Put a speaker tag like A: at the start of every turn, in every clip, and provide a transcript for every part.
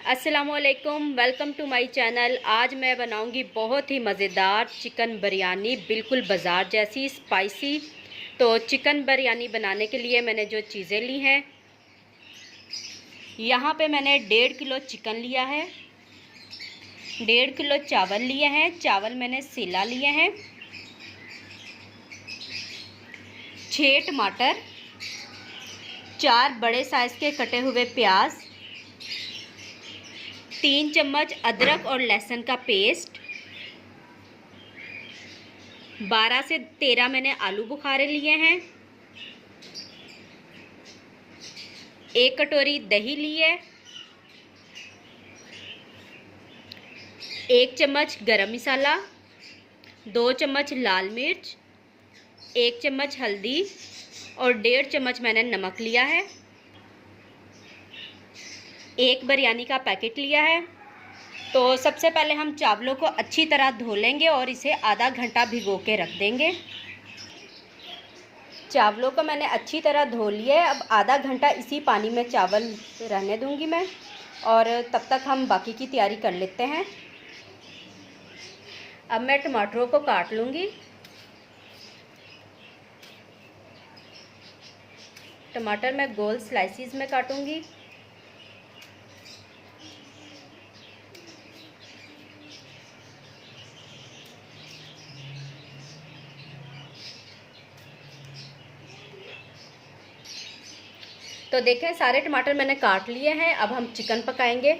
A: अस्सलामुअलैकुम, welcome to my channel. आज मैं बनाऊंगी बहुत ही मज़ेदार चिकन बिरयानी, बिल्कुल बाज़ार जैसी स्पाइसी। तो चिकन बिरयानी बनाने के लिए मैंने जो चीज़ें ली हैं, यहाँ पे मैंने 1.5 किलो चिकन लिया है, 1.5 किलो चावल लिए हैं। चावल मैंने सीला लिए हैं, 6 टमाटर, 4 बड़े साइज़ के कटे हुए प्याज, 3 चम्मच अदरक और लहसुन का पेस्ट, 12 से 13 मैंने आलू बुखारे लिए हैं, 1 कटोरी दही ली है, 1 चम्मच गरम मसाला, 2 चम्मच लाल मिर्च, 1 चम्मच हल्दी और 1.5 चम्मच मैंने नमक लिया है। 1 बिरयानी का पैकेट लिया है। तो सबसे पहले हम चावलों को अच्छी तरह धो लेंगे और इसे आधा घंटा भिगो के रख देंगे। चावलों को मैंने अच्छी तरह धो लिया है। अब आधा घंटा इसी पानी में चावल रहने दूंगी मैं, और तब तक हम बाकी की तैयारी कर लेते हैं। अब मैं टमाटरों को काट लूँगी। टमाटर मैं गोल स्लाइसिस में काटूंगी। तो देखें, सारे टमाटर मैंने काट लिए हैं। अब हम चिकन पकाएंगे।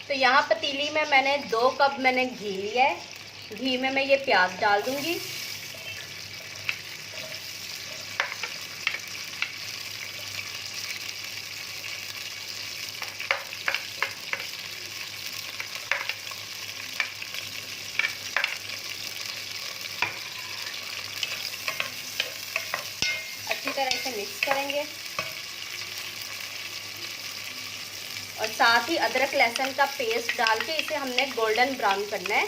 A: तो यहाँ पतीली में मैंने 2 कप मैंने घी लिया है। घी में मैं ये प्याज डाल दूंगी। अच्छी तरह इसे मिक्स करेंगे और साथ ही अदरक लहसुन का पेस्ट डाल के इसे हमने गोल्डन ब्राउन करना है।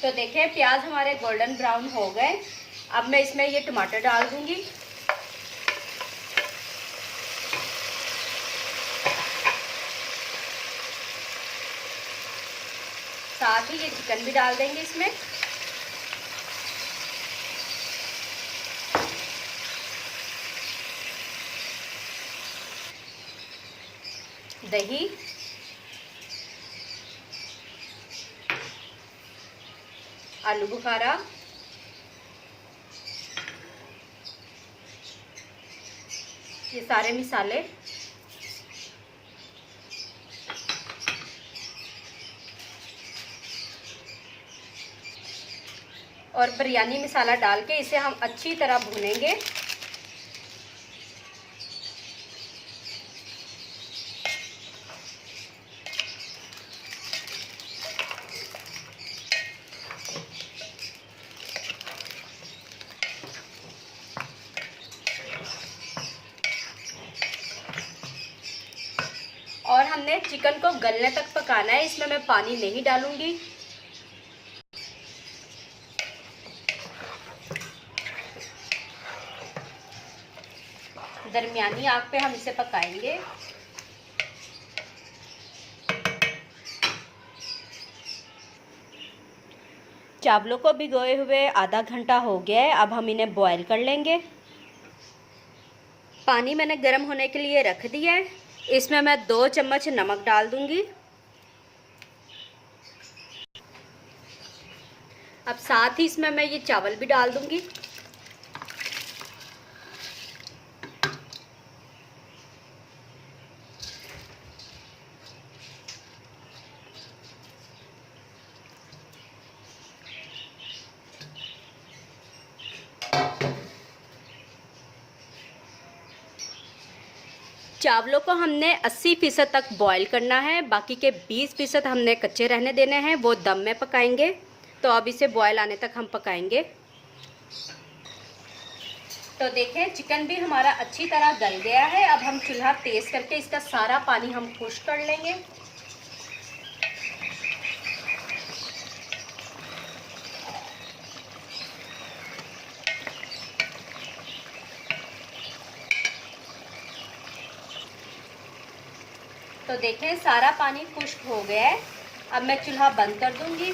A: तो देखें, प्याज हमारे गोल्डन ब्राउन हो गए। अब मैं इसमें ये टमाटर डाल दूंगी। साथ ही ये चिकन भी डाल देंगे इसमें। दही, आलू बुखारा, ये सारे मसाले, और बिरयानी मसाला डाल के इसे हम अच्छी तरह भूनेंगे। और हमने चिकन को गलने तक पकाना है। इसमें मैं पानी नहीं डालूंगी। दरमियानी आग पे हम इसे पकाएंगे। चावलों को भिगोए हुए आधा घंटा हो गया है। अब हम इन्हें बॉईल कर लेंगे। पानी मैंने गर्म होने के लिए रख दिया है। इसमें मैं 2 चम्मच नमक डाल दूंगी। अब साथ ही इसमें मैं ये चावल भी डाल दूंगी। चावलों को हमने 80% तक बॉईल करना है। बाकी के 20% हमने कच्चे रहने देने हैं, वो दम में पकाएंगे। तो अब इसे बॉईल आने तक हम पकाएंगे। तो देखें चिकन भी हमारा अच्छी तरह गल गया है। अब हम चूल्हा तेज़ करके इसका सारा पानी हम खुश्क कर लेंगे। तो देखें सारा पानी खुश्क हो गया है। अब मैं चूल्हा बंद कर दूंगी।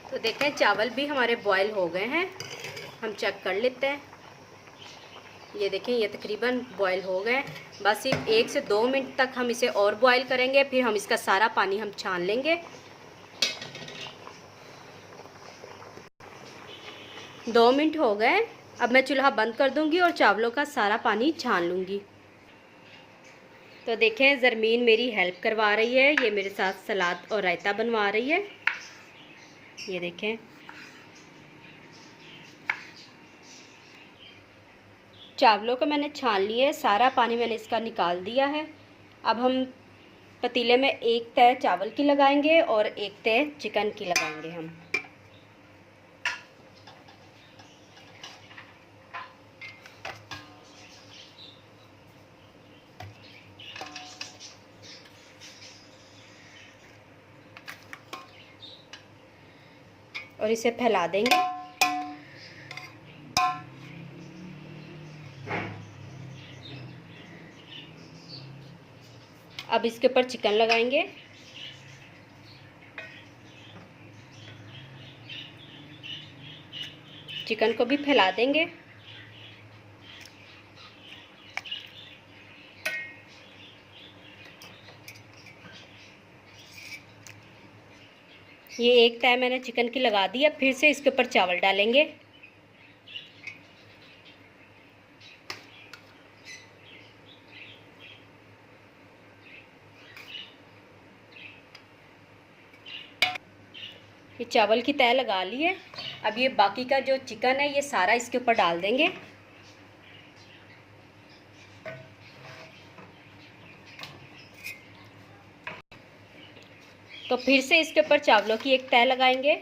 A: तो देखें चावल भी हमारे बॉयल हो गए हैं, हम चेक कर लेते हैं। ये देखें ये तकरीबन बॉयल हो गए। बस सिर्फ 1 से 2 मिनट तक हम इसे और बॉयल करेंगे, फिर हम इसका सारा पानी हम छान लेंगे। 2 मिनट हो गए। अब मैं चूल्हा बंद कर दूंगी और चावलों का सारा पानी छान लूँगी। तो देखें ज़रमीन मेरी हेल्प करवा रही है, ये मेरे साथ सलाद और रायता बनवा रही है। ये देखें चावलों को मैंने छान लिया है, सारा पानी मैंने इसका निकाल दिया है। अब हम पतीले में 1 तह चावल की लगाएंगे और 1 तह चिकन की लगाएंगे हम। और इसे फैला देंगे। अब इसके ऊपर चिकन लगाएंगे। चिकन को भी फैला देंगे। ये 1 तह मैंने चिकन की लगा दी है। फिर से इसके ऊपर चावल डालेंगे। ये चावल की तह लगा ली है। अब ये बाकी का जो चिकन है ये सारा इसके ऊपर डाल देंगे। तो फिर से इसके ऊपर चावलों की 1 तह लगाएंगे।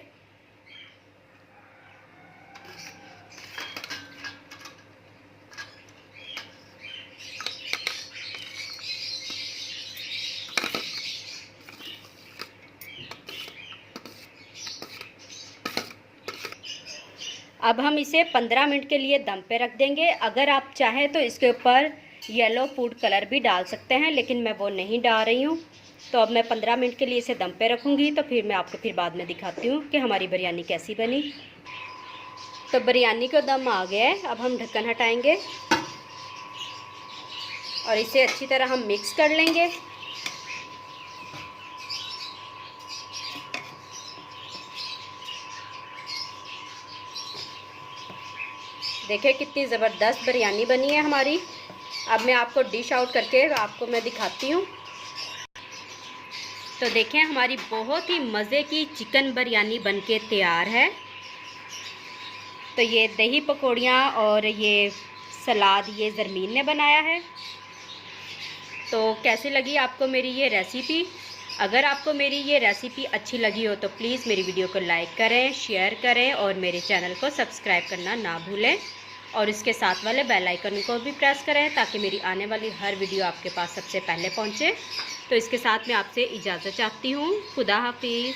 A: अब हम इसे 15 मिनट के लिए दम पे रख देंगे। अगर आप चाहें तो इसके ऊपर येलो फूड कलर भी डाल सकते हैं, लेकिन मैं वो नहीं डाल रही हूँ। तो अब मैं 15 मिनट के लिए इसे दम पे रखूँगी। तो फिर मैं आपको फिर बाद में दिखाती हूँ कि हमारी बिरयानी कैसी बनी। तो बिरयानी को दम आ गया है। अब हम ढक्कन हटाएंगे और इसे अच्छी तरह हम मिक्स कर लेंगे। देखिए कितनी ज़बरदस्त बिरयानी बनी है हमारी। अब मैं आपको डिश आउट करके आपको मैं दिखाती हूँ। तो देखें हमारी बहुत ही मज़े की चिकन बिरयानी बनके तैयार है। तो ये दही पकौड़ियाँ और ये सलाद ये ज़रमीन ने बनाया है। तो कैसी लगी आपको मेरी ये रेसिपी? अगर आपको मेरी ये रेसिपी अच्छी लगी हो तो प्लीज़ मेरी वीडियो को लाइक करें, शेयर करें और मेरे चैनल को सब्सक्राइब करना ना भूलें। और इसके साथ वाले बेल आइकन को भी प्रेस करें ताकि मेरी आने वाली हर वीडियो आपके पास सबसे पहले पहुंचे। तो इसके साथ मैं आपसे इजाज़त चाहती हूँ। खुदा हाफिज़।